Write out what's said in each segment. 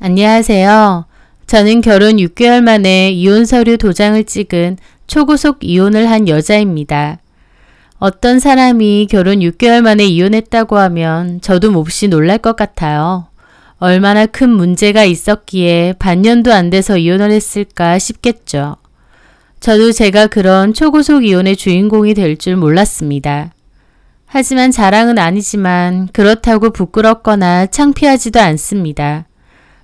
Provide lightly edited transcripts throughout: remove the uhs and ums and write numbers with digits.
안녕하세요. 저는 결혼 6개월 만에 이혼 서류 도장을 찍은 초고속 이혼을 한 여자입니다. 어떤 사람이 결혼 6개월 만에 이혼했다고 하면 저도 몹시 놀랄 것 같아요. 얼마나 큰 문제가 있었기에 반년도 안 돼서 이혼을 했을까 싶겠죠. 저도 제가 그런 초고속 이혼의 주인공이 될 줄 몰랐습니다. 하지만 자랑은 아니지만 그렇다고 부끄럽거나 창피하지도 않습니다.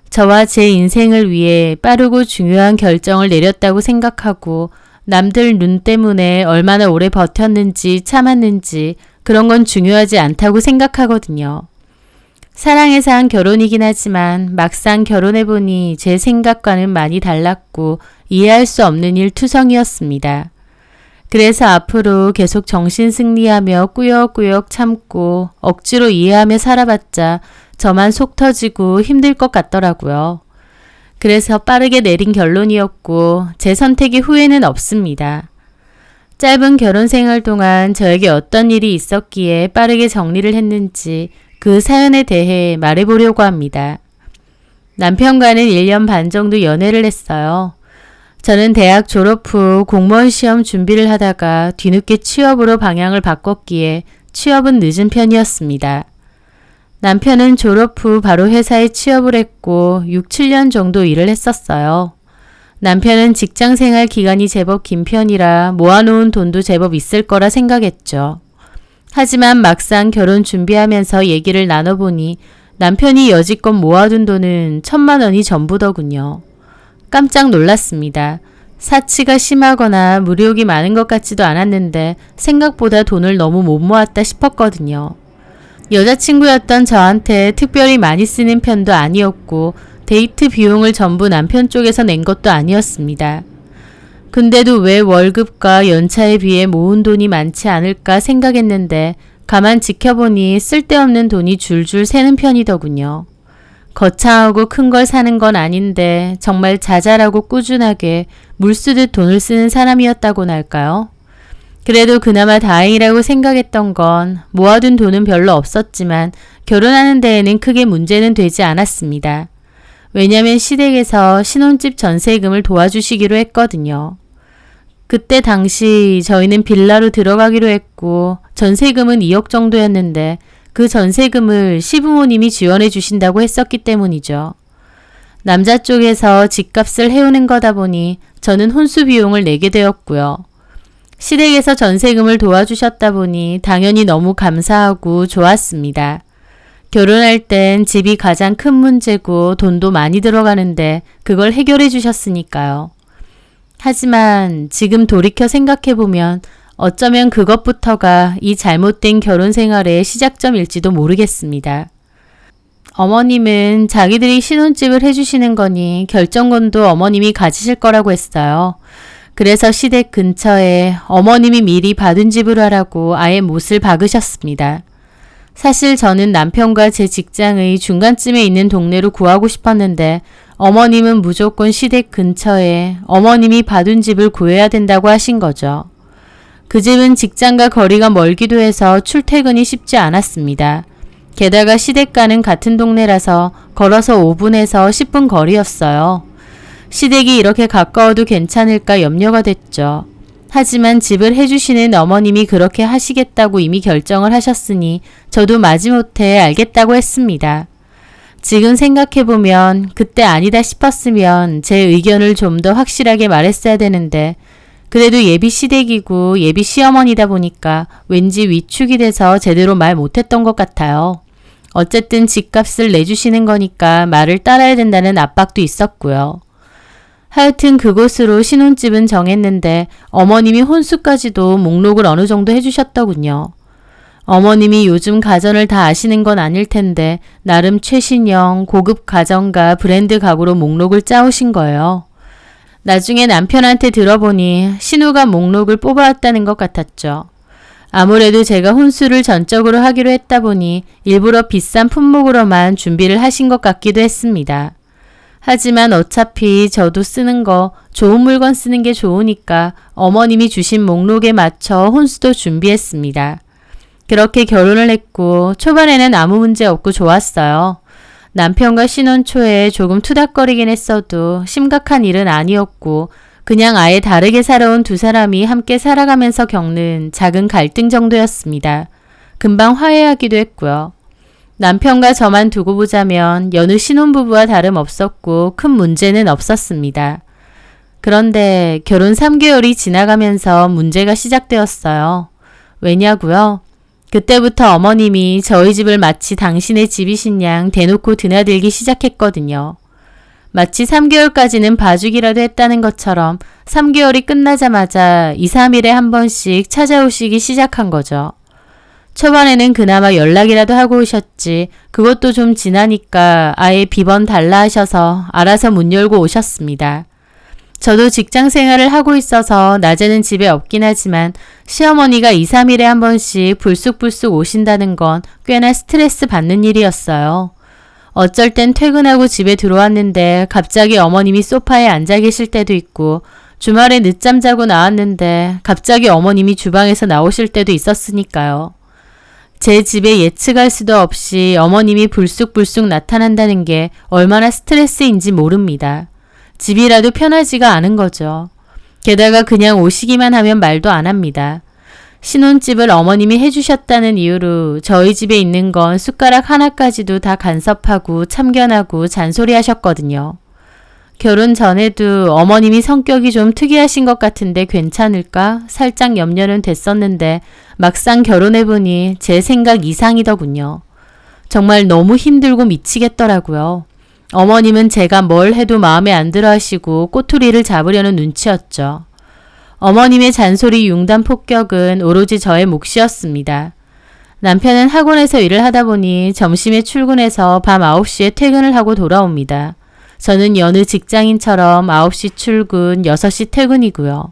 저와 제 인생을 위해 빠르고 중요한 결정을 내렸다고 생각하고 남들 눈 때문에 얼마나 오래 버텼는지 참았는지 그런 건 중요하지 않다고 생각하거든요. 사랑해서 한 결혼이긴 하지만 막상 결혼해보니 제 생각과는 많이 달랐고 이해할 수 없는 일 투성이었습니다. 그래서 앞으로 계속 정신승리하며 꾸역꾸역 참고 억지로 이해하며 살아봤자 저만 속 터지고 힘들 것 같더라고요. 그래서 빠르게 내린 결론이었고 제 선택에 후회는 없습니다. 짧은 결혼 생활 동안 저에게 어떤 일이 있었기에 빠르게 정리를 했는지 그 사연에 대해 말해보려고 합니다. 남편과는 1년 반 정도 연애를 했어요. 저는 대학 졸업 후 공무원 시험 준비를 하다가 뒤늦게 취업으로 방향을 바꿨기에 취업은 늦은 편이었습니다. 남편은 졸업 후 바로 회사에 취업을 했고 6, 7년 정도 일을 했었어요. 남편은 직장 생활 기간이 제법 긴 편이라 모아놓은 돈도 제법 있을 거라 생각했죠. 하지만 막상 결혼 준비하면서 얘기를 나눠보니 남편이 여지껏 모아둔 돈은 1,000만 원이 전부더군요. 깜짝 놀랐습니다. 사치가 심하거나 무료욕이 많은 것 같지도 않았는데 생각보다 돈을 너무 못 모았다 싶었거든요. 여자친구였던 저한테 특별히 많이 쓰는 편도 아니었고 데이트 비용을 전부 남편 쪽에서 낸 것도 아니었습니다. 근데도 왜 월급과 연차에 비해 모은 돈이 많지 않을까 생각했는데 가만 지켜보니 쓸데없는 돈이 줄줄 새는 편이더군요. 거창하고 큰 걸 사는 건 아닌데 정말 자잘하고 꾸준하게 물 쓰듯 돈을 쓰는 사람이었다고나 할까요? 그래도 그나마 다행이라고 생각했던 건 모아둔 돈은 별로 없었지만 결혼하는 데에는 크게 문제는 되지 않았습니다. 왜냐면 시댁에서 신혼집 전세금을 도와주시기로 했거든요. 그때 당시 저희는 빌라로 들어가기로 했고 전세금은 2억 정도였는데 그 전세금을 시부모님이 지원해 주신다고 했었기 때문이죠. 남자 쪽에서 집값을 해오는 거다 보니 저는 혼수 비용을 내게 되었고요. 시댁에서 전세금을 도와주셨다 보니 당연히 너무 감사하고 좋았습니다. 결혼할 땐 집이 가장 큰 문제고 돈도 많이 들어가는데 그걸 해결해 주셨으니까요. 하지만 지금 돌이켜 생각해보면 어쩌면 그것부터가 이 잘못된 결혼 생활의 시작점일지도 모르겠습니다. 어머님은 자기들이 신혼집을 해주시는 거니 결정권도 어머님이 가지실 거라고 했어요. 그래서 시댁 근처에 어머님이 미리 받은 집으로 하라고 아예 못을 박으셨습니다. 사실 저는 남편과 제 직장의 중간쯤에 있는 동네로 구하고 싶었는데 어머님은 무조건 시댁 근처에 어머님이 받은 집을 구해야 된다고 하신 거죠. 그 집은 직장과 거리가 멀기도 해서 출퇴근이 쉽지 않았습니다. 게다가 시댁과는 같은 동네라서 걸어서 5분에서 10분 거리였어요. 시댁이 이렇게 가까워도 괜찮을까 염려가 됐죠. 하지만 집을 해주시는 어머님이 그렇게 하시겠다고 이미 결정을 하셨으니 저도 마지못해 알겠다고 했습니다. 지금 생각해보면 그때 아니다 싶었으면 제 의견을 좀 더 확실하게 말했어야 되는데 그래도 예비 시댁이고 예비 시어머니다 보니까 왠지 위축이 돼서 제대로 말 못했던 것 같아요. 어쨌든 집값을 내주시는 거니까 말을 따라야 된다는 압박도 있었고요. 하여튼 그곳으로 신혼집은 정했는데 어머님이 혼수까지도 목록을 어느 정도 해주셨더군요. 어머님이 요즘 가전을 다 아시는 건 아닐 텐데 나름 최신형 고급 가전과 브랜드 가구로 목록을 짜오신 거예요. 나중에 남편한테 들어보니 신우가 목록을 뽑아왔다는 것 같았죠. 아무래도 제가 혼수를 전적으로 하기로 했다 보니 일부러 비싼 품목으로만 준비를 하신 것 같기도 했습니다. 하지만 어차피 저도 쓰는 거 좋은 물건 쓰는 게 좋으니까 어머님이 주신 목록에 맞춰 혼수도 준비했습니다. 그렇게 결혼을 했고 초반에는 아무 문제 없고 좋았어요. 남편과 신혼 초에 조금 투닥거리긴 했어도 심각한 일은 아니었고 그냥 아예 다르게 살아온 두 사람이 함께 살아가면서 겪는 작은 갈등 정도였습니다. 금방 화해하기도 했고요. 남편과 저만 두고 보자면 여느 신혼부부와 다름없었고 큰 문제는 없었습니다. 그런데 결혼 3개월이 지나가면서 문제가 시작되었어요. 왜냐고요? 그때부터 어머님이 저희 집을 마치 당신의 집이신 양 대놓고 드나들기 시작했거든요. 마치 3개월까지는 봐주기라도 했다는 것처럼 3개월이 끝나자마자 2, 3일에 한 번씩 찾아오시기 시작한 거죠. 초반에는 그나마 연락이라도 하고 오셨지 그것도 좀 지나니까 아예 비번 달라 하셔서 알아서 문 열고 오셨습니다. 저도 직장 생활을 하고 있어서 낮에는 집에 없긴 하지만 시어머니가 2, 3일에 한 번씩 불쑥불쑥 오신다는 건 꽤나 스트레스 받는 일이었어요. 어쩔 땐 퇴근하고 집에 들어왔는데 갑자기 어머님이 소파에 앉아 계실 때도 있고 주말에 늦잠 자고 나왔는데 갑자기 어머님이 주방에서 나오실 때도 있었으니까요. 제 집에 예측할 수도 없이 어머님이 불쑥불쑥 나타난다는 게 얼마나 스트레스인지 모릅니다. 집이라도 편하지가 않은 거죠. 게다가 그냥 오시기만 하면 말도 안 합니다. 신혼집을 어머님이 해주셨다는 이유로 저희 집에 있는 건 숟가락 하나까지도 다 간섭하고 참견하고 잔소리하셨거든요. 결혼 전에도 어머님이 성격이 좀 특이하신 것 같은데 괜찮을까 살짝 염려는 됐었는데 막상 결혼해보니 제 생각 이상이더군요. 정말 너무 힘들고 미치겠더라고요. 어머님은 제가 뭘 해도 마음에 안 들어 하시고 꼬투리를 잡으려는 눈치였죠. 어머님의 잔소리 융단 폭격은 오로지 저의 몫이었습니다. 남편은 학원에서 일을 하다 보니 점심에 출근해서 밤 9시에 퇴근을 하고 돌아옵니다. 저는 여느 직장인처럼 9시 출근, 6시 퇴근이고요.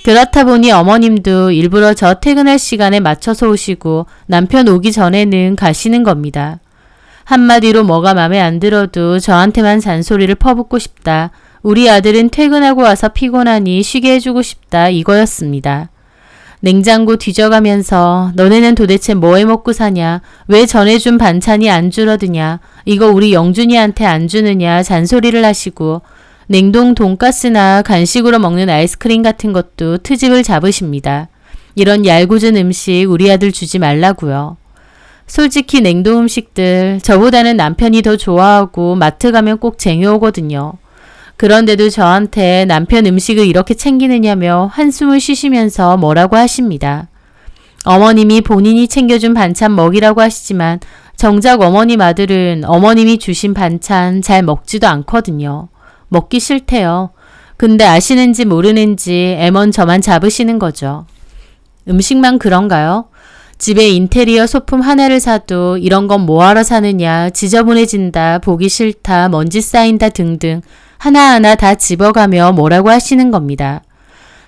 그렇다 보니 어머님도 일부러 저 퇴근할 시간에 맞춰서 오시고 남편 오기 전에는 가시는 겁니다. 한마디로 뭐가 맘에 안 들어도 저한테만 잔소리를 퍼붓고 싶다. 우리 아들은 퇴근하고 와서 피곤하니 쉬게 해주고 싶다. 이거였습니다. 냉장고 뒤져가면서 너네는 도대체 뭐 해먹고 사냐? 왜 전해준 반찬이 안 줄어드냐? 이거 우리 영준이한테 안 주느냐? 잔소리를 하시고 냉동 돈가스나 간식으로 먹는 아이스크림 같은 것도 트집을 잡으십니다. 이런 얄궂은 음식 우리 아들 주지 말라고요. 솔직히 냉동 음식들 저보다는 남편이 더 좋아하고 마트 가면 꼭 쟁여오거든요. 그런데도 저한테 남편 음식을 이렇게 챙기느냐며 한숨을 쉬시면서 뭐라고 하십니다. 어머님이 본인이 챙겨준 반찬 먹이라고 하시지만 정작 어머님 아들은 어머님이 주신 반찬 잘 먹지도 않거든요. 먹기 싫대요. 근데 아시는지 모르는지 애먼 저만 잡으시는 거죠. 음식만 그런가요? 집에 인테리어 소품 하나를 사도 이런 건 뭐하러 사느냐, 지저분해진다, 보기 싫다, 먼지 쌓인다 등등 하나하나 다 집어가며 뭐라고 하시는 겁니다.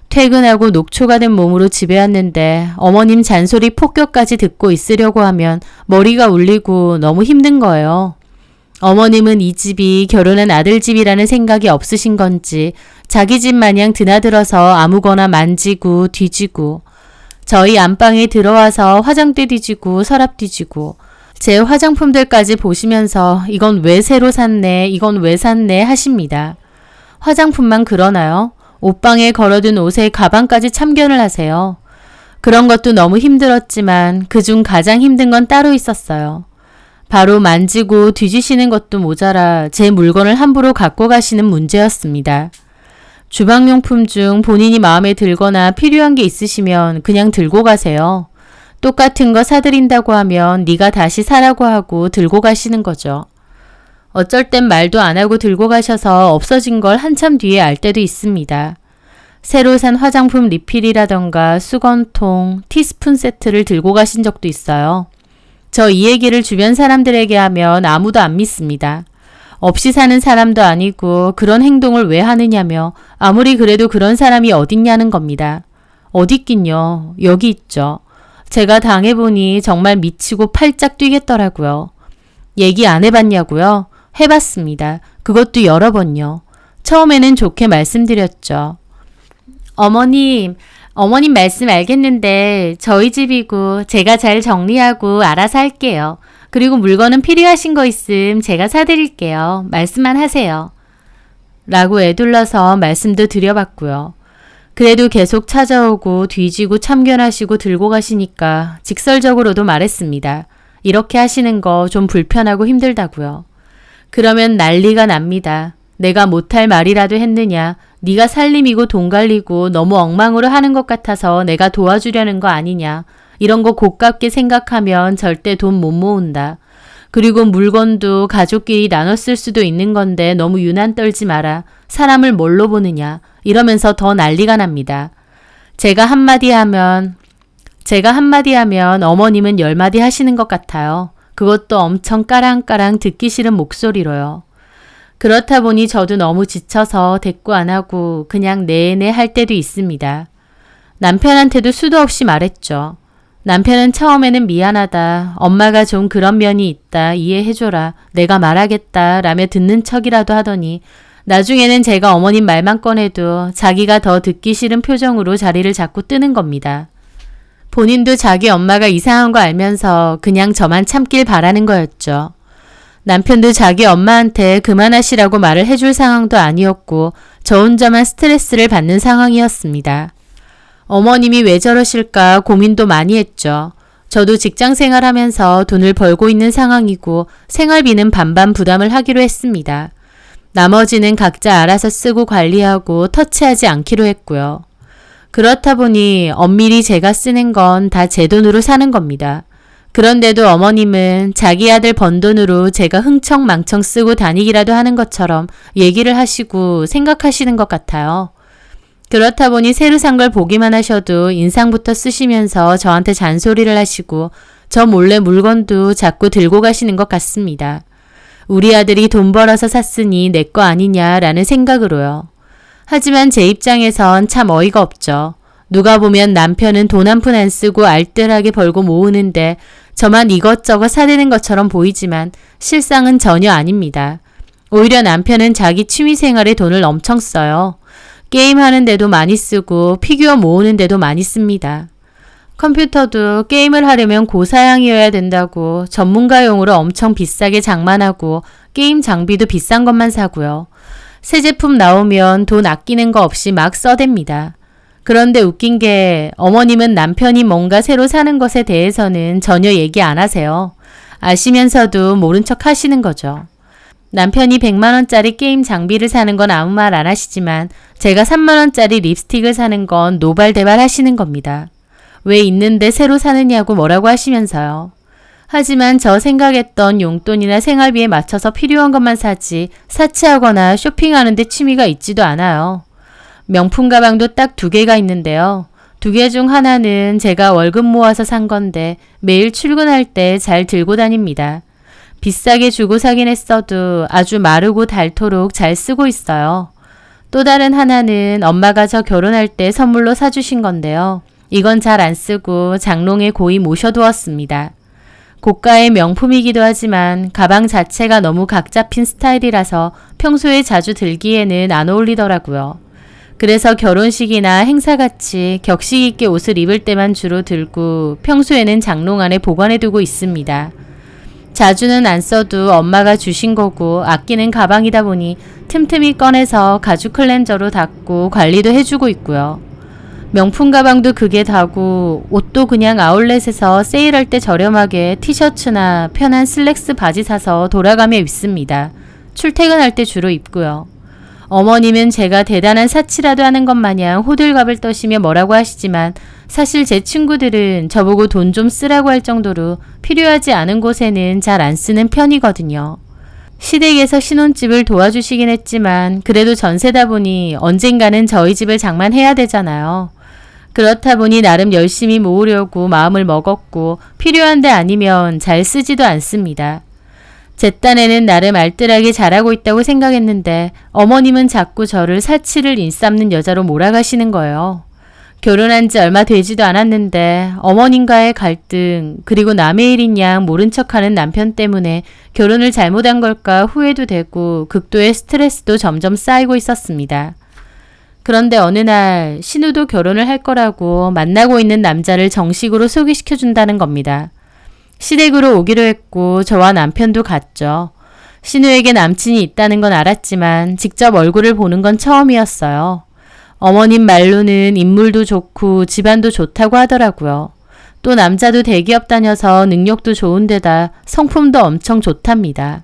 퇴근하고 녹초가 된 몸으로 집에 왔는데 어머님 잔소리 폭격까지 듣고 있으려고 하면 머리가 울리고 너무 힘든 거예요. 어머님은 이 집이 결혼한 아들 집이라는 생각이 없으신 건지 자기 집 마냥 드나들어서 아무거나 만지고 뒤지고 저희 안방에 들어와서 화장대 뒤지고 서랍 뒤지고 제 화장품들까지 보시면서 이건 왜 새로 샀네, 이건 왜 샀네 하십니다. 화장품만 그러나요? 옷방에 걸어둔 옷에 가방까지 참견을 하세요. 그런 것도 너무 힘들었지만 그중 가장 힘든 건 따로 있었어요. 바로 만지고 뒤지시는 것도 모자라 제 물건을 함부로 갖고 가시는 문제였습니다. 주방용품 중 본인이 마음에 들거나 필요한 게 있으시면 그냥 들고 가세요. 똑같은 거 사드린다고 하면 네가 다시 사라고 하고 들고 가시는 거죠. 어쩔 땐 말도 안 하고 들고 가셔서 없어진 걸 한참 뒤에 알 때도 있습니다. 새로 산 화장품 리필이라던가 수건통, 티스푼 세트를 들고 가신 적도 있어요. 저 이 얘기를 주변 사람들에게 하면 아무도 안 믿습니다. 없이 사는 사람도 아니고 그런 행동을 왜 하느냐며 아무리 그래도 그런 사람이 어딨냐는 겁니다. 어딨긴요. 여기 있죠. 제가 당해보니 정말 미치고 팔짝 뛰겠더라고요. 얘기 안 해봤냐고요? 해봤습니다. 그것도 여러 번요. 처음에는 좋게 말씀드렸죠. 어머님, 어머님 말씀 알겠는데 저희 집이고 제가 잘 정리하고 알아서 할게요. 그리고 물건은 필요하신 거 있음 제가 사드릴게요. 말씀만 하세요. 라고 애둘러서 말씀도 드려봤고요. 그래도 계속 찾아오고 뒤지고 참견하시고 들고 가시니까 직설적으로도 말했습니다. 이렇게 하시는 거 좀 불편하고 힘들다고요. 그러면 난리가 납니다. 내가 못할 말이라도 했느냐. 네가 살림이고 돈 관리고 너무 엉망으로 하는 것 같아서 내가 도와주려는 거 아니냐. 이런 거 고깝게 생각하면 절대 돈 못 모은다. 그리고 물건도 가족끼리 나눠 쓸 수도 있는 건데 너무 유난 떨지 마라. 사람을 뭘로 보느냐. 이러면서 더 난리가 납니다. 제가 한마디 하면 어머님은 10마디 하시는 것 같아요. 그것도 엄청 까랑까랑 듣기 싫은 목소리로요. 그렇다 보니 저도 너무 지쳐서 대꾸 안 하고 그냥 네네 할 때도 있습니다. 남편한테도 수도 없이 말했죠. 남편은 처음에는 미안하다. 엄마가 좀 그런 면이 있다. 이해해줘라. 내가 말하겠다. 라며 듣는 척이라도 하더니 나중에는 제가 어머님 말만 꺼내도 자기가 더 듣기 싫은 표정으로 자리를 자꾸 뜨는 겁니다. 본인도 자기 엄마가 이상한 거 알면서 그냥 저만 참길 바라는 거였죠. 남편도 자기 엄마한테 그만하시라고 말을 해줄 상황도 아니었고 저 혼자만 스트레스를 받는 상황이었습니다. 어머님이 왜 저러실까 고민도 많이 했죠. 저도 직장 생활하면서 돈을 벌고 있는 상황이고 생활비는 반반 부담을 하기로 했습니다. 나머지는 각자 알아서 쓰고 관리하고 터치하지 않기로 했고요. 그렇다 보니 엄밀히 제가 쓰는 건 다 제 돈으로 사는 겁니다. 그런데도 어머님은 자기 아들 번 돈으로 제가 흥청망청 쓰고 다니기라도 하는 것처럼 얘기를 하시고 생각하시는 것 같아요. 그렇다 보니 새로 산 걸 보기만 하셔도 인상부터 쓰시면서 저한테 잔소리를 하시고 저 몰래 물건도 자꾸 들고 가시는 것 같습니다. 우리 아들이 돈 벌어서 샀으니 내 거 아니냐라는 생각으로요. 하지만 제 입장에선 참 어이가 없죠. 누가 보면 남편은 돈 한 푼 안 쓰고 알뜰하게 벌고 모으는데 저만 이것저것 사대는 것처럼 보이지만 실상은 전혀 아닙니다. 오히려 남편은 자기 취미생활에 돈을 엄청 써요. 게임하는 데도 많이 쓰고 피규어 모으는 데도 많이 씁니다. 컴퓨터도 게임을 하려면 고사양이어야 된다고 전문가용으로 엄청 비싸게 장만하고 게임 장비도 비싼 것만 사고요. 새 제품 나오면 돈 아끼는 거 없이 막 써댑니다. 그런데 웃긴 게 어머님은 남편이 뭔가 새로 사는 것에 대해서는 전혀 얘기 안 하세요. 아시면서도 모른 척 하시는 거죠. 남편이 100만원짜리 게임 장비를 사는 건 아무 말 안 하시지만 제가 3만원짜리 립스틱을 사는 건 노발대발 하시는 겁니다. 왜 있는데 새로 사느냐고 뭐라고 하시면서요. 하지만 저 생각했던 용돈이나 생활비에 맞춰서 필요한 것만 사지 사치하거나 쇼핑하는 데 취미가 있지도 않아요. 명품 가방도 딱 2개가 있는데요. 2개 중 하나는 제가 월급 모아서 산 건데 매일 출근할 때 잘 들고 다닙니다. 비싸게 주고 사긴 했어도 아주 마르고 닳도록 잘 쓰고 있어요. 또 다른 하나는 엄마가 저 결혼할 때 선물로 사주신 건데요. 이건 잘 안 쓰고 장롱에 고이 모셔두었습니다. 고가의 명품이기도 하지만 가방 자체가 너무 각 잡힌 스타일이라서 평소에 자주 들기에는 안 어울리더라고요. 그래서 결혼식이나 행사같이 격식 있게 옷을 입을 때만 주로 들고 평소에는 장롱 안에 보관해두고 있습니다. 자주는 안 써도 엄마가 주신 거고 아끼는 가방이다 보니 틈틈이 꺼내서 가죽 클렌저로 닦고 관리도 해주고 있고요. 명품 가방도 그게 다고 옷도 그냥 아울렛에서 세일할 때 저렴하게 티셔츠나 편한 슬랙스 바지 사서 돌아가며 입습니다. 출퇴근할 때 주로 입고요. 어머님은 제가 대단한 사치라도 하는 것 마냥 호들갑을 떠시며 뭐라고 하시지만 사실 제 친구들은 저보고 돈 좀 쓰라고 할 정도로 필요하지 않은 곳에는 잘 안 쓰는 편이거든요. 시댁에서 신혼집을 도와주시긴 했지만 그래도 전세다 보니 언젠가는 저희 집을 장만해야 되잖아요. 그렇다 보니 나름 열심히 모으려고 마음을 먹었고 필요한데 아니면 잘 쓰지도 않습니다. 제 딴에는 나름 알뜰하게 잘하고 있다고 생각했는데 어머님은 자꾸 저를 사치를 인삼는 여자로 몰아가시는 거예요. 결혼한 지 얼마 되지도 않았는데 어머님과의 갈등 그리고 남의 일인 양 모른 척하는 남편 때문에 결혼을 잘못한 걸까 후회도 되고 극도의 스트레스도 점점 쌓이고 있었습니다. 그런데 어느 날 신우도 결혼을 할 거라고 만나고 있는 남자를 정식으로 소개시켜준다는 겁니다. 시댁으로 오기로 했고 저와 남편도 갔죠. 신우에게 남친이 있다는 건 알았지만 직접 얼굴을 보는 건 처음이었어요. 어머님 말로는 인물도 좋고 집안도 좋다고 하더라고요. 또 남자도 대기업 다녀서 능력도 좋은데다 성품도 엄청 좋답니다.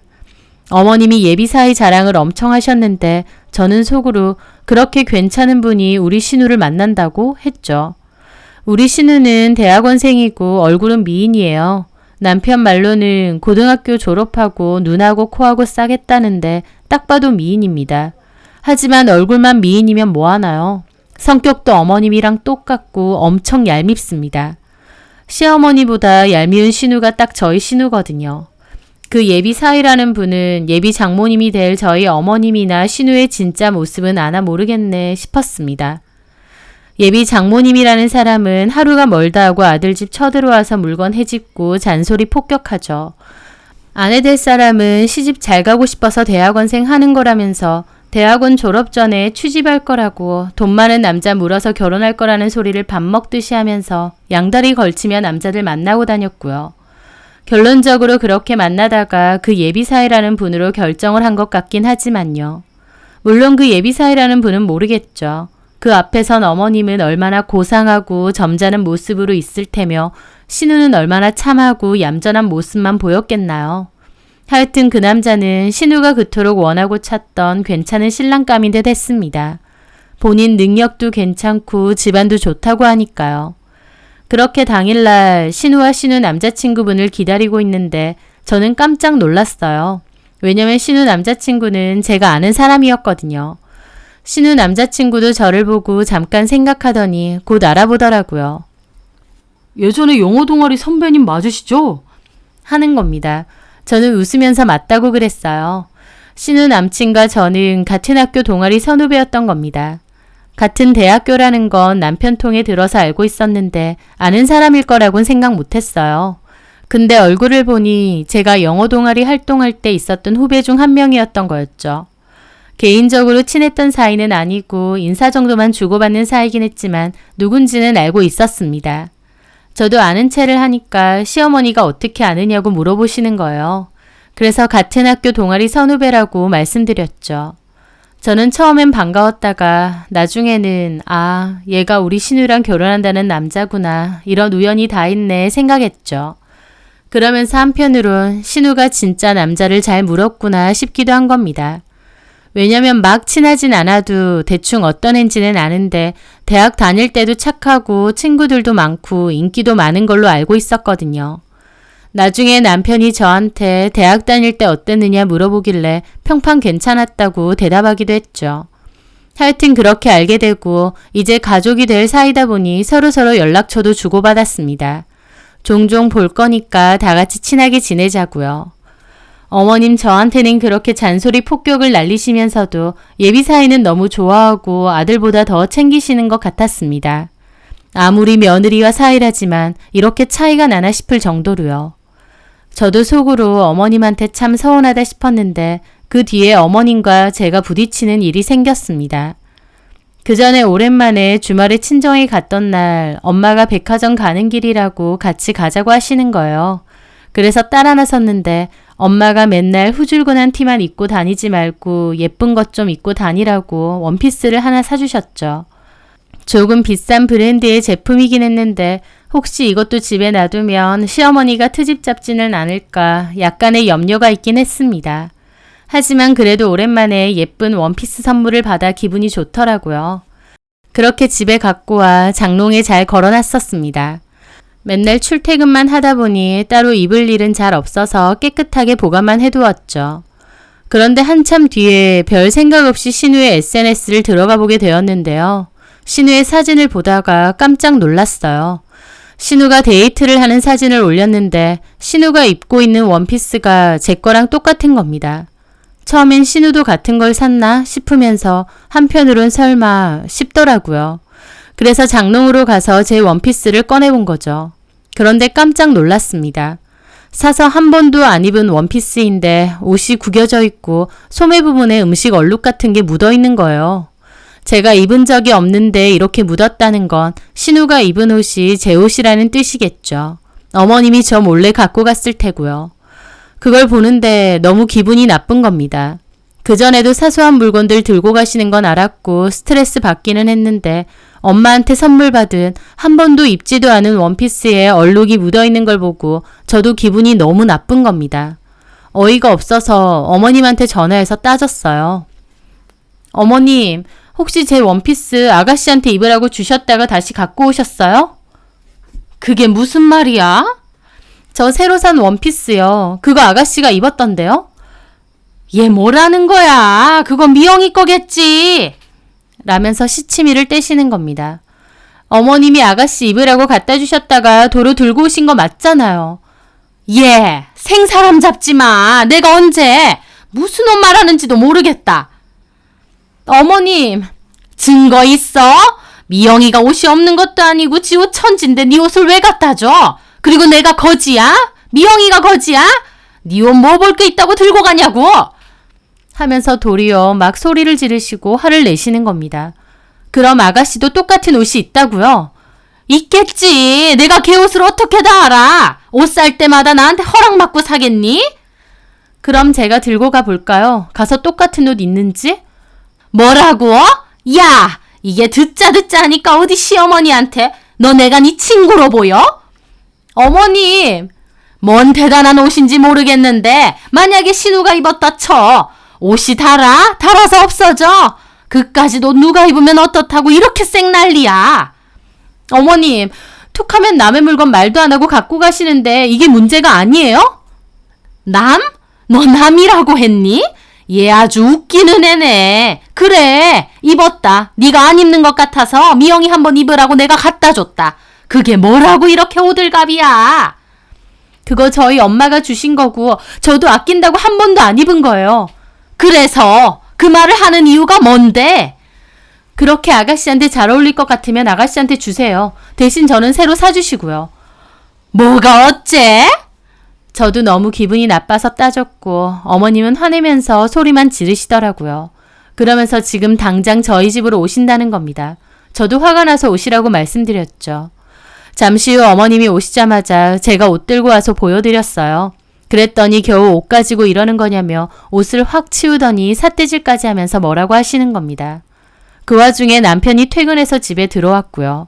어머님이 예비사위 자랑을 엄청 하셨는데 저는 속으로 그렇게 괜찮은 분이 우리 신우를 만난다고 했죠. 우리 신우는 대학원생이고 얼굴은 미인이에요. 남편 말로는 고등학교 졸업하고 눈하고 코하고 싸겠다는데 딱 봐도 미인입니다. 하지만 얼굴만 미인이면 뭐하나요? 성격도 어머님이랑 똑같고 엄청 얄밉습니다. 시어머니보다 얄미운 신우가 딱 저희 신우거든요. 그 예비 사위라는 분은 예비 장모님이 될 저희 어머님이나 신우의 진짜 모습은 아나 모르겠네 싶었습니다. 예비 장모님이라는 사람은 하루가 멀다 하고 아들 집 쳐들어와서 물건 헤집고 잔소리 폭격하죠. 아내 될 사람은 시집 잘 가고 싶어서 대학원생 하는 거라면서 대학원 졸업 전에 취직할 거라고 돈 많은 남자 물어서 결혼할 거라는 소리를 밥 먹듯이 하면서 양다리 걸치며 남자들 만나고 다녔고요. 결론적으로 그렇게 만나다가 그 예비사위라는 분으로 결정을 한 것 같긴 하지만요. 물론 그 예비사위라는 분은 모르겠죠. 그 앞에선 어머님은 얼마나 고상하고 점잖은 모습으로 있을 테며 신우는 얼마나 참하고 얌전한 모습만 보였겠나요. 하여튼 그 남자는 신우가 그토록 원하고 찾던 괜찮은 신랑감인 듯 했습니다. 본인 능력도 괜찮고 집안도 좋다고 하니까요. 그렇게 당일날 신우와 신우 남자친구분을 기다리고 있는데 저는 깜짝 놀랐어요. 왜냐면 신우 남자친구는 제가 아는 사람이었거든요. 신우 남자친구도 저를 보고 잠깐 생각하더니 곧 알아보더라고요. 예전에 영어 동아리 선배님 맞으시죠? 하는 겁니다. 저는 웃으면서 맞다고 그랬어요. 신우 남친과 저는 같은 학교 동아리 선후배였던 겁니다. 같은 대학교라는 건 남편 통해 들어서 알고 있었는데 아는 사람일 거라고는 생각 못했어요. 근데 얼굴을 보니 제가 영어 동아리 활동할 때 있었던 후배 중 한 명이었던 거였죠. 개인적으로 친했던 사이는 아니고 인사 정도만 주고받는 사이긴 했지만 누군지는 알고 있었습니다. 저도 아는 체를 하니까 시어머니가 어떻게 아느냐고 물어보시는 거예요. 그래서 같은 학교 동아리 선후배라고 말씀드렸죠. 저는 처음엔 반가웠다가 나중에는 얘가 우리 신우랑 결혼한다는 남자구나. 이런 우연이 다 있네 생각했죠. 그러면서 한편으론 신우가 진짜 남자를 잘 물었구나 싶기도 한 겁니다. 왜냐면 막 친하진 않아도 대충 어떤 앤지는 아는데 대학 다닐 때도 착하고 친구들도 많고 인기도 많은 걸로 알고 있었거든요. 나중에 남편이 저한테 대학 다닐 때 어땠느냐 물어보길래 평판 괜찮았다고 대답하기도 했죠. 하여튼 그렇게 알게 되고 이제 가족이 될 사이다 보니 서로서로 연락처도 주고받았습니다. 종종 볼 거니까 다 같이 친하게 지내자고요. 어머님 저한테는 그렇게 잔소리 폭격을 날리시면서도 예비 사이는 너무 좋아하고 아들보다 더 챙기시는 것 같았습니다. 아무리 며느리와 사이라지만 이렇게 차이가 나나 싶을 정도로요. 저도 속으로 어머님한테 참 서운하다 싶었는데 그 뒤에 어머님과 제가 부딪히는 일이 생겼습니다. 그 전에 오랜만에 주말에 친정에 갔던 날 엄마가 백화점 가는 길이라고 같이 가자고 하시는 거예요. 그래서 따라 나섰는데 엄마가 맨날 후줄근한 티만 입고 다니지 말고 예쁜 것 좀 입고 다니라고 원피스를 하나 사주셨죠. 조금 비싼 브랜드의 제품이긴 했는데 혹시 이것도 집에 놔두면 시어머니가 트집 잡지는 않을까 약간의 염려가 있긴 했습니다. 하지만 그래도 오랜만에 예쁜 원피스 선물을 받아 기분이 좋더라고요. 그렇게 집에 갖고 와 장롱에 잘 걸어놨었습니다. 맨날 출퇴근만 하다 보니 따로 입을 일은 잘 없어서 깨끗하게 보관만 해두었죠. 그런데 한참 뒤에 별 생각 없이 신우의 SNS를 들어가 보게 되었는데요. 신우의 사진을 보다가 깜짝 놀랐어요. 신우가 데이트를 하는 사진을 올렸는데 신우가 입고 있는 원피스가 제 거랑 똑같은 겁니다. 처음엔 신우도 같은 걸 샀나 싶으면서 한편으론 설마 싶더라고요. 그래서 장롱으로 가서 제 원피스를 꺼내본 거죠. 그런데 깜짝 놀랐습니다. 사서 한 번도 안 입은 원피스인데 옷이 구겨져 있고 소매 부분에 음식 얼룩 같은 게 묻어 있는 거예요. 제가 입은 적이 없는데 이렇게 묻었다는 건 신우가 입은 옷이 제 옷이라는 뜻이겠죠. 어머님이 저 몰래 갖고 갔을 테고요. 그걸 보는데 너무 기분이 나쁜 겁니다. 그전에도 사소한 물건들 들고 가시는 건 알았고 스트레스 받기는 했는데 엄마한테 선물 받은 한 번도 입지도 않은 원피스에 얼룩이 묻어있는 걸 보고 저도 기분이 너무 나쁜 겁니다. 어이가 없어서 어머님한테 전화해서 따졌어요. 어머님, 혹시 제 원피스 아가씨한테 입으라고 주셨다가 다시 갖고 오셨어요? 그게 무슨 말이야? 저 새로 산 원피스요. 그거 아가씨가 입었던데요? 얘 뭐라는 거야? 그건 미영이 거겠지. 라면서 시치미를 떼시는 겁니다. 어머님이 아가씨 입으라고 갖다 주셨다가 도로 들고 오신 거 맞잖아요. 얘 생사람 잡지 마. 내가 언제 무슨 옷 말하는지도 모르겠다. 어머님, 증거 있어? 미영이가 옷이 없는 것도 아니고 지 옷 천진데 네 옷을 왜 갖다 줘? 그리고 내가 거지야? 미영이가 거지야? 네 옷 뭐 볼 게 있다고 들고 가냐고? 하면서 도리어 막 소리를 지르시고 화를 내시는 겁니다. 그럼 아가씨도 똑같은 옷이 있다고요? 있겠지. 내가 걔 옷을 어떻게 다 알아? 옷 살 때마다 나한테 허락 받고 사겠니? 그럼 제가 들고 가 볼까요? 가서 똑같은 옷 있는지? 뭐라고? 야, 이게 듣자 하니까 어디 시어머니한테 너 내가 네 친구로 보여? 어머님! 뭔 대단한 옷인지 모르겠는데 만약에 신우가 입었다 쳐. 옷이 달아서 없어져. 그까지도 누가 입으면 어떻다고 이렇게 쌩난리야. 어머님, 툭하면 남의 물건 말도 안 하고 갖고 가시는데 이게 문제가 아니에요? 남? 너 남이라고 했니? 얘 아주 웃기는 애네. 그래, 입었다. 네가 안 입는 것 같아서 미영이 한번 입으라고 내가 갖다 줬다. 그게 뭐라고 이렇게 호들갑이야. 그거 저희 엄마가 주신 거고 저도 아낀다고 한 번도 안 입은 거예요. 그래서 그 말을 하는 이유가 뭔데? 그렇게 아가씨한테 잘 어울릴 것 같으면 아가씨한테 주세요. 대신 저는 새로 사주시고요. 뭐가 어째? 저도 너무 기분이 나빠서 따졌고 어머님은 화내면서 소리만 지르시더라고요. 그러면서 지금 당장 저희 집으로 오신다는 겁니다. 저도 화가 나서 오시라고 말씀드렸죠. 잠시 후 어머님이 오시자마자 제가 옷 들고 와서 보여드렸어요. 그랬더니 겨우 옷 가지고 이러는 거냐며 옷을 확 치우더니 삿대질까지 하면서 뭐라고 하시는 겁니다. 그 와중에 남편이 퇴근해서 집에 들어왔고요.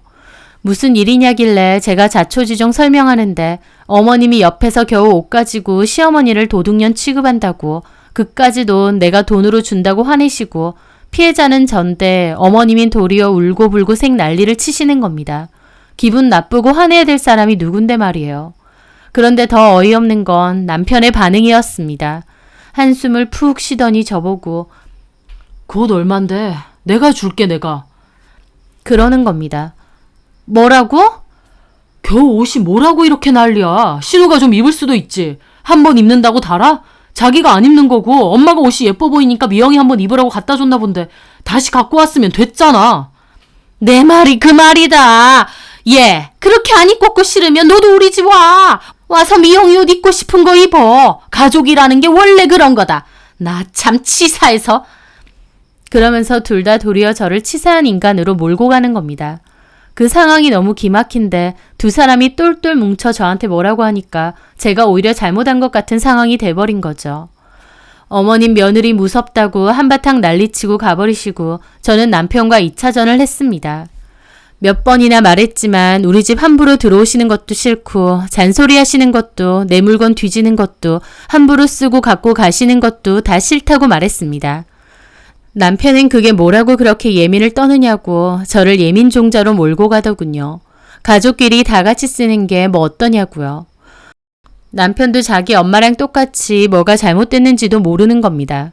무슨 일이냐길래 제가 자초지종 설명하는데 어머님이 옆에서 겨우 옷 가지고 시어머니를 도둑년 취급한다고 그까지 돈 내가 돈으로 준다고 화내시고 피해자는 전데 어머님인 도리어 울고불고 생 난리를 치시는 겁니다. 기분 나쁘고 화내야 될 사람이 누군데 말이에요. 그런데 더 어이없는 건 남편의 반응이었습니다. 한숨을 푹 쉬더니 저보고 곧 얼만데? 내가 줄게 내가. 그러는 겁니다. 뭐라고? 겨우 옷이 뭐라고 이렇게 난리야. 신우가 좀 입을 수도 있지. 한 번 입는다고 달아? 자기가 안 입는 거고 엄마가 옷이 예뻐 보이니까 미영이 한번 입으라고 갖다 줬나 본데 다시 갖고 왔으면 됐잖아. 내 말이 그 말이다. 얘 그렇게 안 입고 싫으면 너도 우리 집 와. 와서 미영이 옷 입고 싶은 거 입어. 가족이라는 게 원래 그런 거다. 나 참 치사해서. 그러면서 둘 다 도리어 저를 치사한 인간으로 몰고 가는 겁니다. 그 상황이 너무 기막힌데 두 사람이 똘똘 뭉쳐 저한테 뭐라고 하니까 제가 오히려 잘못한 것 같은 상황이 돼버린 거죠. 어머님 며느리 무섭다고 한바탕 난리치고 가버리시고 저는 남편과 2차전을 했습니다. 몇 번이나 말했지만 우리 집 함부로 들어오시는 것도 싫고 잔소리 하시는 것도 내 물건 뒤지는 것도 함부로 쓰고 갖고 가시는 것도 다 싫다고 말했습니다. 남편은 그게 뭐라고 그렇게 예민을 떠느냐고 저를 예민 종자로 몰고 가더군요. 가족끼리 다 같이 쓰는 게 뭐 어떠냐고요. 남편도 자기 엄마랑 똑같이 뭐가 잘못됐는지도 모르는 겁니다.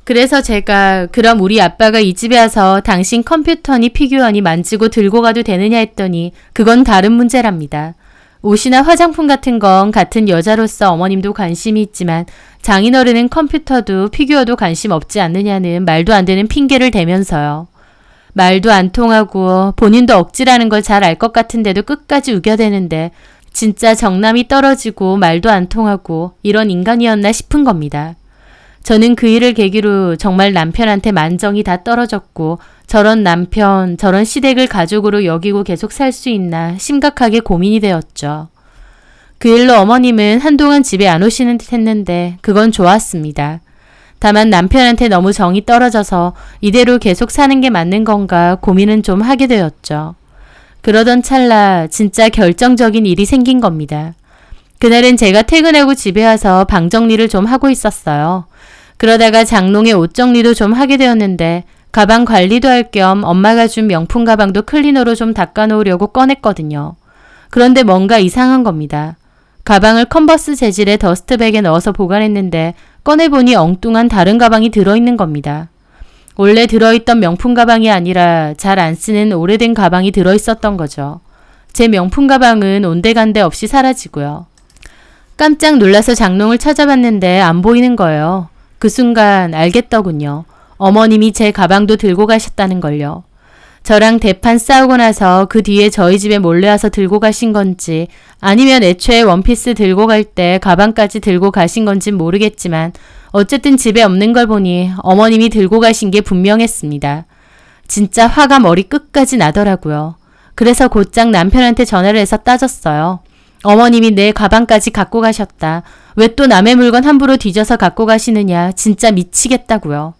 그래서 제가 그럼 우리 아빠가 이 집에 와서 당신 컴퓨터니 피규어니 만지고 들고 가도 되느냐 했더니 그건 다른 문제랍니다. 옷이나 화장품 같은 건 같은 여자로서 어머님도 관심이 있지만 장인어른은 컴퓨터도 피규어도 관심 없지 않느냐는 말도 안 되는 핑계를 대면서요. 말도 안 통하고 본인도 억지라는 걸 잘 알 것 같은데도 끝까지 우겨대는데 진짜 정남이 떨어지고 말도 안 통하고 이런 인간이었나 싶은 겁니다. 저는 그 일을 계기로 정말 남편한테 만정이 다 떨어졌고 저런 남편, 저런 시댁을 가족으로 여기고 계속 살 수 있나 심각하게 고민이 되었죠. 그 일로 어머님은 한동안 집에 안 오시는 듯 했는데 그건 좋았습니다. 다만 남편한테 너무 정이 떨어져서 이대로 계속 사는 게 맞는 건가 고민은 좀 하게 되었죠. 그러던 찰나 진짜 결정적인 일이 생긴 겁니다. 그날은 제가 퇴근하고 집에 와서 방 정리를 좀 하고 있었어요. 그러다가 장롱에 옷 정리도 좀 하게 되었는데 가방 관리도 할 겸 엄마가 준 명품 가방도 클리너로 좀 닦아놓으려고 꺼냈거든요. 그런데 뭔가 이상한 겁니다. 가방을 컨버스 재질의 더스트백에 넣어서 보관했는데 꺼내보니 엉뚱한 다른 가방이 들어있는 겁니다. 원래 들어있던 명품 가방이 아니라 잘 안 쓰는 오래된 가방이 들어있었던 거죠. 제 명품 가방은 온데간데 없이 사라지고요. 깜짝 놀라서 장롱을 찾아봤는데 안 보이는 거예요. 그 순간 알겠더군요. 어머님이 제 가방도 들고 가셨다는 걸요. 저랑 대판 싸우고 나서 그 뒤에 저희 집에 몰래 와서 들고 가신 건지 아니면 애초에 원피스 들고 갈 때 가방까지 들고 가신 건진 모르겠지만 어쨌든 집에 없는 걸 보니 어머님이 들고 가신 게 분명했습니다. 진짜 화가 머리 끝까지 나더라고요. 그래서 곧장 남편한테 전화를 해서 따졌어요. 어머님이 내 가방까지 갖고 가셨다. 왜 또 남의 물건 함부로 뒤져서 갖고 가시느냐. 진짜 미치겠다고요.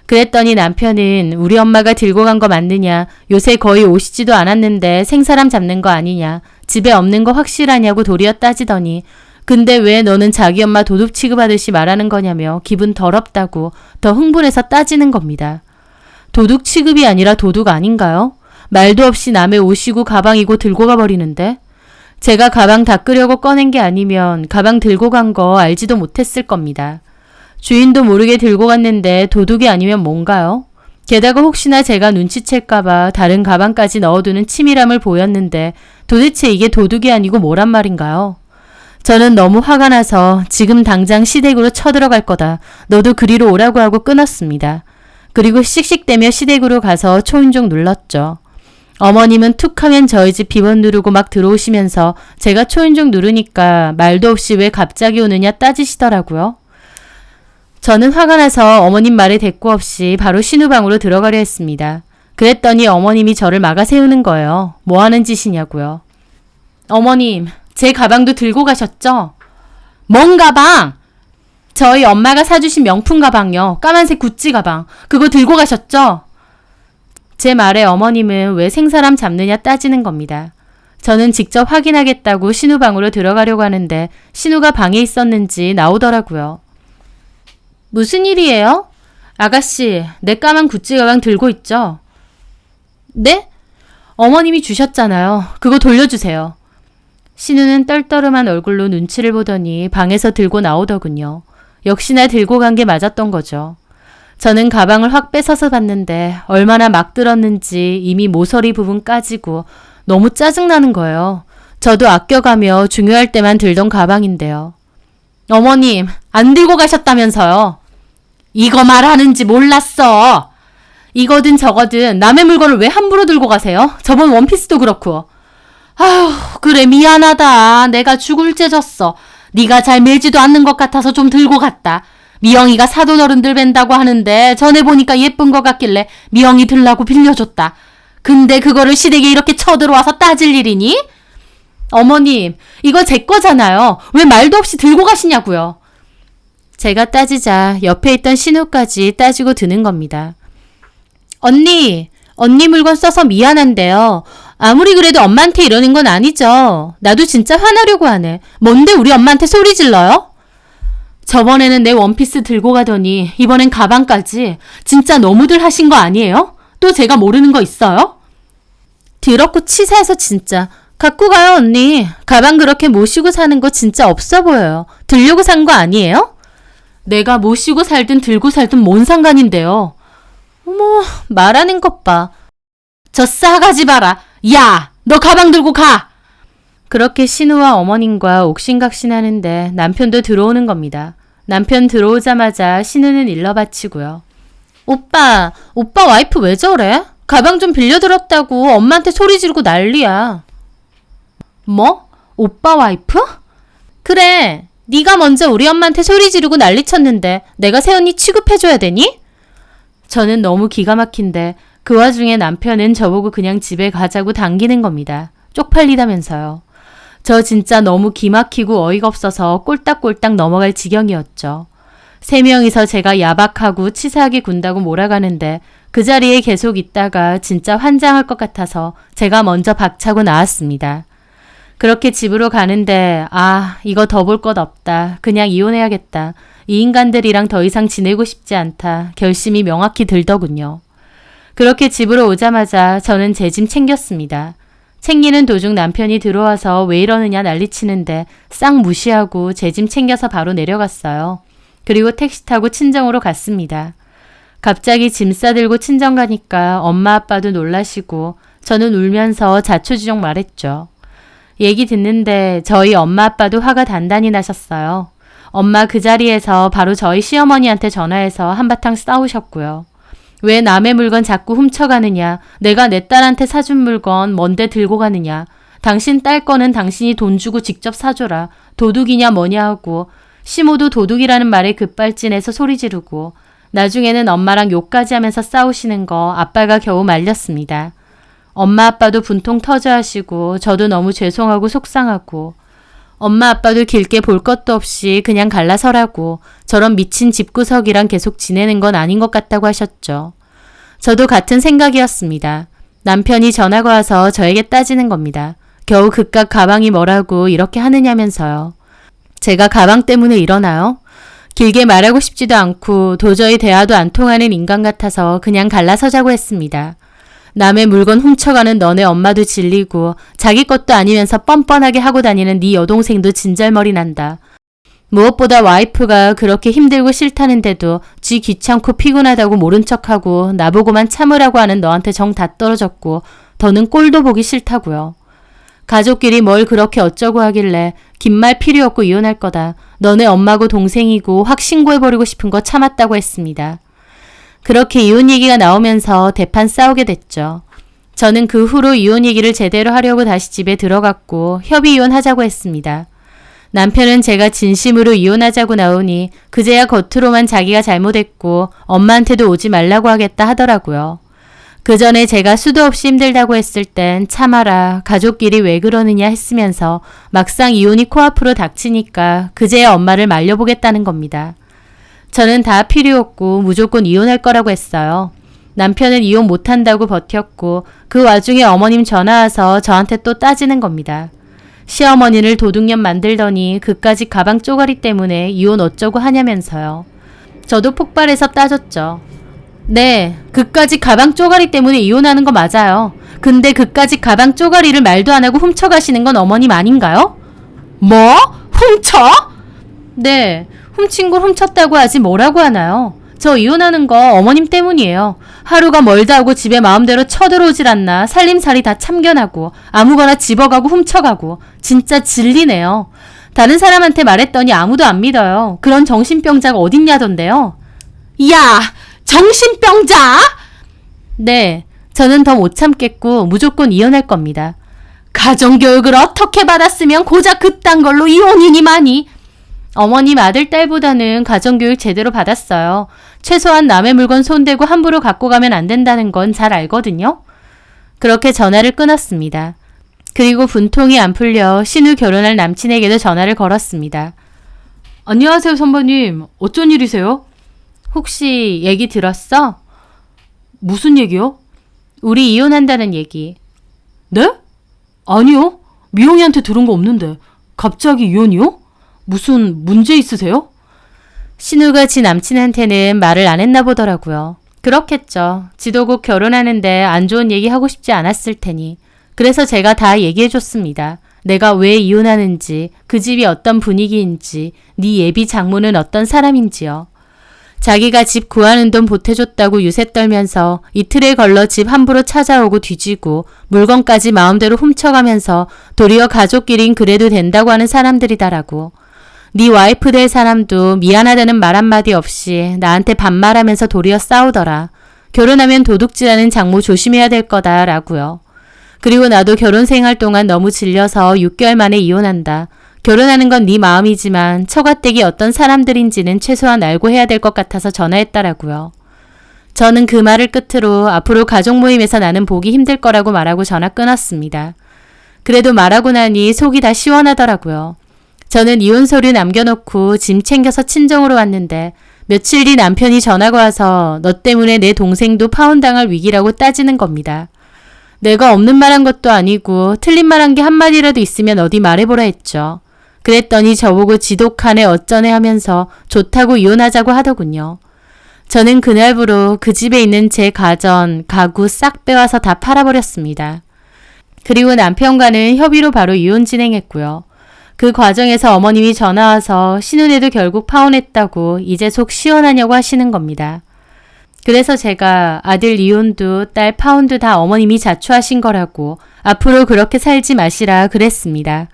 그랬더니 남편은 우리 엄마가 들고 간 거 맞느냐. 요새 거의 오시지도 않았는데 생사람 잡는 거 아니냐. 집에 없는 거 확실하냐고 도리어 따지더니 근데 왜 너는 자기 엄마 도둑 취급하듯이 말하는 거냐며 기분 더럽다고 더 흥분해서 따지는 겁니다. 도둑 취급이 아니라 도둑 아닌가요? 말도 없이 남의 옷이고 가방이고 들고 가버리는데 제가 가방 닦으려고 꺼낸 게 아니면 가방 들고 간 거 알지도 못했을 겁니다. 주인도 모르게 들고 갔는데 도둑이 아니면 뭔가요? 게다가 혹시나 제가 눈치챌까봐 다른 가방까지 넣어두는 치밀함을 보였는데 도대체 이게 도둑이 아니고 뭐란 말인가요? 저는 너무 화가 나서 지금 당장 시댁으로 쳐들어갈 거다. 너도 그리로 오라고 하고 끊었습니다. 그리고 씩씩대며 시댁으로 가서 초인종 눌렀죠. 어머님은 툭 하면 저희 집 비번 누르고 막 들어오시면서 제가 초인종 누르니까 말도 없이 왜 갑자기 오느냐 따지시더라고요. 저는 화가 나서 어머님 말에 대꾸 없이 바로 신우방으로 들어가려 했습니다. 그랬더니 어머님이 저를 막아 세우는 거예요. 뭐 하는 짓이냐고요. 어머님, 제 가방도 들고 가셨죠? 뭔 가방? 저희 엄마가 사주신 명품 가방요. 까만색 구찌 가방. 그거 들고 가셨죠? 제 말에 어머님은 왜 생사람 잡느냐 따지는 겁니다. 저는 직접 확인하겠다고 신우방으로 들어가려고 하는데 신우가 방에 있었는지 나오더라고요. 무슨 일이에요? 아가씨, 내 까만 구찌 가방 들고 있죠? 네? 어머님이 주셨잖아요. 그거 돌려주세요. 신우는 떨떠름한 얼굴로 눈치를 보더니 방에서 들고 나오더군요. 역시나 들고 간 게 맞았던 거죠. 저는 가방을 확 뺏어서 봤는데 얼마나 막 들었는지 이미 모서리 부분 까지고 너무 짜증나는 거예요. 저도 아껴가며 중요할 때만 들던 가방인데요. 어머님, 안 들고 가셨다면서요. 이거 말하는지 몰랐어. 이거든 저거든 남의 물건을 왜 함부로 들고 가세요? 저번 원피스도 그렇고. 아휴, 그래 미안하다. 내가 죽을 죄졌어. 네가 잘 밀지도 않는 것 같아서 좀 들고 갔다. 미영이가 사돈 어른들 뵌다고 하는데 전에 보니까 예쁜 것 같길래 미영이 들라고 빌려줬다. 근데 그거를 시댁에 이렇게 쳐들어와서 따질 일이니? 어머님, 이거 제 거잖아요. 왜 말도 없이 들고 가시냐고요. 제가 따지자 옆에 있던 신우까지 따지고 드는 겁니다. 언니 물건 써서 미안한데요. 아무리 그래도 엄마한테 이러는 건 아니죠. 나도 진짜 화나려고 하네. 뭔데 우리 엄마한테 소리 질러요? 저번에는 내 원피스 들고 가더니 이번엔 가방까지. 진짜 너무들 하신 거 아니에요? 또 제가 모르는 거 있어요? 더럽고 치사해서 진짜. 갖고 가요 언니. 가방 그렇게 모시고 사는 거 진짜 없어 보여요. 들려고 산 거 아니에요? 내가 모시고 살든 들고 살든 뭔 상관인데요. 어머, 말하는 것 봐. 저 싸가지 봐라. 야, 너 가방 들고 가. 그렇게 신우와 어머님과 옥신각신하는데 남편도 들어오는 겁니다. 남편 들어오자마자 신우는 일러 바치고요. 오빠 와이프 왜 저래? 가방 좀 빌려들었다고 엄마한테 소리 지르고 난리야. 뭐? 오빠 와이프? 그래, 네가 먼저 우리 엄마한테 소리 지르고 난리 쳤는데 내가 새언니 취급해줘야 되니? 저는 너무 기가 막힌데 그 와중에 남편은 저보고 그냥 집에 가자고 당기는 겁니다. 쪽팔리다면서요. 저 진짜 너무 기막히고 어이가 없어서 꼴딱꼴딱 넘어갈 지경이었죠. 3명이서 제가 야박하고 치사하게 군다고 몰아가는데 그 자리에 계속 있다가 진짜 환장할 것 같아서 제가 먼저 박차고 나왔습니다. 그렇게 집으로 가는데 이거 더 볼 것 없다. 그냥 이혼해야겠다. 이 인간들이랑 더 이상 지내고 싶지 않다. 결심이 명확히 들더군요. 그렇게 집으로 오자마자 저는 제 짐 챙겼습니다. 챙기는 도중 남편이 들어와서 왜 이러느냐 난리치는데 싹 무시하고 제 짐 챙겨서 바로 내려갔어요. 그리고 택시 타고 친정으로 갔습니다. 갑자기 짐 싸들고 친정 가니까 엄마 아빠도 놀라시고 저는 울면서 자초지종 말했죠. 얘기 듣는데 저희 엄마 아빠도 화가 단단히 나셨어요. 엄마 그 자리에서 바로 저희 시어머니한테 전화해서 한바탕 싸우셨고요. 왜 남의 물건 자꾸 훔쳐가느냐, 내가 내 딸한테 사준 물건 뭔데 들고 가느냐, 당신 딸 거는 당신이 돈 주고 직접 사줘라, 도둑이냐 뭐냐 하고 시모도 도둑이라는 말에 급발진해서 소리 지르고 나중에는 엄마랑 욕까지 하면서 싸우시는 거 아빠가 겨우 말렸습니다. 엄마 아빠도 분통 터져 하시고 저도 너무 죄송하고 속상하고 엄마 아빠도 길게 볼 것도 없이 그냥 갈라서라고 저런 미친 집구석이랑 계속 지내는 건 아닌 것 같다고 하셨죠. 저도 같은 생각이었습니다. 남편이 전화가 와서 저에게 따지는 겁니다. 겨우 그깟 가방이 뭐라고 이렇게 하느냐면서요. 제가 가방 때문에 일어나요? 길게 말하고 싶지도 않고 도저히 대화도 안 통하는 인간 같아서 그냥 갈라서자고 했습니다. 남의 물건 훔쳐가는 너네 엄마도 질리고 자기 것도 아니면서 뻔뻔하게 하고 다니는 네 여동생도 진절머리 난다. 무엇보다 와이프가 그렇게 힘들고 싫다는데도 지 귀찮고 피곤하다고 모른 척하고 나보고만 참으라고 하는 너한테 정 다 떨어졌고 더는 꼴도 보기 싫다고요. 가족끼리 뭘 그렇게 어쩌고 하길래 긴 말 필요 없고 이혼할 거다. 너네 엄마고 동생이고 확 신고해버리고 싶은 거 참았다고 했습니다. 그렇게 이혼 얘기가 나오면서 대판 싸우게 됐죠. 저는 그 후로 이혼 얘기를 제대로 하려고 다시 집에 들어갔고 협의 이혼하자고 했습니다. 남편은 제가 진심으로 이혼하자고 나오니 그제야 겉으로만 자기가 잘못했고 엄마한테도 오지 말라고 하겠다 하더라고요. 그 전에 제가 수도 없이 힘들다고 했을 땐 참아라, 가족끼리 왜 그러느냐 했으면서 막상 이혼이 코앞으로 닥치니까 그제야 엄마를 말려보겠다는 겁니다. 저는 다 필요 없고 무조건 이혼할 거라고 했어요. 남편은 이혼 못한다고 버텼고 그 와중에 어머님 전화 와서 저한테 또 따지는 겁니다. 시어머니를 도둑년 만들더니 그까짓 가방 쪼가리 때문에 이혼 어쩌고 하냐면서요. 저도 폭발해서 따졌죠. 네, 그까짓 가방 쪼가리 때문에 이혼하는 거 맞아요. 근데 그까짓 가방 쪼가리를 말도 안 하고 훔쳐가시는 건 어머님 아닌가요? 뭐? 훔쳐? 네, 훔친 걸 훔쳤다고 하지 뭐라고 하나요? 저 이혼하는 거 어머님 때문이에요. 하루가 멀다 하고 집에 마음대로 쳐들어오질 않나 살림살이 다 참견하고 아무거나 집어가고 훔쳐가고 진짜 질리네요. 다른 사람한테 말했더니 아무도 안 믿어요. 그런 정신병자가 어딨냐던데요. 야, 정신병자? 네, 저는 더 못 참겠고 무조건 이혼할 겁니다. 가정교육을 어떻게 받았으면 고작 그딴 걸로 이혼이니 많이. 어머님 아들 딸보다는 가정교육 제대로 받았어요. 최소한 남의 물건 손대고 함부로 갖고 가면 안 된다는 건 잘 알거든요. 그렇게 전화를 끊었습니다. 그리고 분통이 안 풀려 신우 결혼할 남친에게도 전화를 걸었습니다. 안녕하세요 선배님. 어쩐 일이세요? 혹시 얘기 들었어? 무슨 얘기요? 우리 이혼한다는 얘기. 네? 아니요. 미영이한테 들은 거 없는데. 갑자기 이혼이요? 무슨 문제 있으세요? 신우가 지 남친한테는 말을 안 했나 보더라고요. 그렇겠죠. 지도 곧 결혼하는데 안 좋은 얘기 하고 싶지 않았을 테니. 그래서 제가 다 얘기해줬습니다. 내가 왜 이혼하는지, 그 집이 어떤 분위기인지, 네 예비 장모는 어떤 사람인지요. 자기가 집 구하는 돈 보태줬다고 유세 떨면서 이틀에 걸러 집 함부로 찾아오고 뒤지고 물건까지 마음대로 훔쳐가면서 도리어 가족끼린 그래도 된다고 하는 사람들이다라고. 네 와이프 될 사람도 미안하다는 말 한마디 없이 나한테 반말하면서 도리어 싸우더라. 결혼하면 도둑질하는 장모 조심해야 될 거다라고요. 그리고 나도 결혼 생활 동안 너무 질려서 6개월 만에 이혼한다. 결혼하는 건 네 마음이지만 처가댁이 어떤 사람들인지는 최소한 알고 해야 될 것 같아서 전화했다라고요. 저는 그 말을 끝으로 앞으로 가족 모임에서 나는 보기 힘들 거라고 말하고 전화 끊었습니다. 그래도 말하고 나니 속이 다 시원하더라고요. 저는 이혼 서류 남겨놓고 짐 챙겨서 친정으로 왔는데 며칠 뒤 남편이 전화가 와서 너 때문에 내 동생도 파혼당할 위기라고 따지는 겁니다. 내가 없는 말 한 것도 아니고 틀린 말 한 게 한마디라도 있으면 어디 말해보라 했죠. 그랬더니 저보고 지독하네 어쩌네 하면서 좋다고 이혼하자고 하더군요. 저는 그날부로 그 집에 있는 제 가전, 가구 싹 빼와서 다 팔아버렸습니다. 그리고 남편과는 협의로 바로 이혼 진행했고요. 그 과정에서 어머님이 전화와서 신혼에도 결국 파혼했다고 이제 속 시원하냐고 하시는 겁니다. 그래서 제가 아들 이혼도 딸 파혼도 다 어머님이 자초하신 거라고 앞으로 그렇게 살지 마시라 그랬습니다.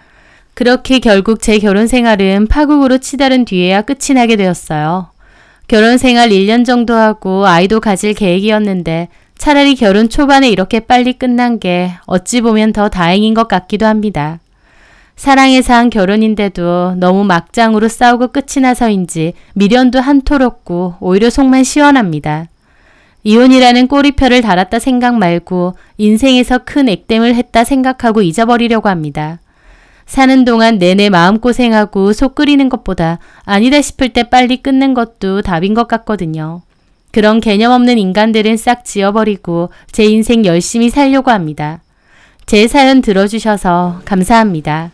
그렇게 결국 제 결혼 생활은 파국으로 치달은 뒤에야 끝이 나게 되었어요. 결혼 생활 1년 정도 하고 아이도 가질 계획이었는데 차라리 결혼 초반에 이렇게 빨리 끝난 게 어찌 보면 더 다행인 것 같기도 합니다. 사랑해서 한 결혼인데도 너무 막장으로 싸우고 끝이 나서인지 미련도 한톨 없고 오히려 속만 시원합니다. 이혼이라는 꼬리표를 달았다 생각 말고 인생에서 큰 액땜을 했다 생각하고 잊어버리려고 합니다. 사는 동안 내내 마음고생하고 속 끓이는 것보다 아니다 싶을 때 빨리 끊는 것도 답인 것 같거든요. 그런 개념 없는 인간들은 싹 지워버리고 제 인생 열심히 살려고 합니다. 제 사연 들어주셔서 감사합니다.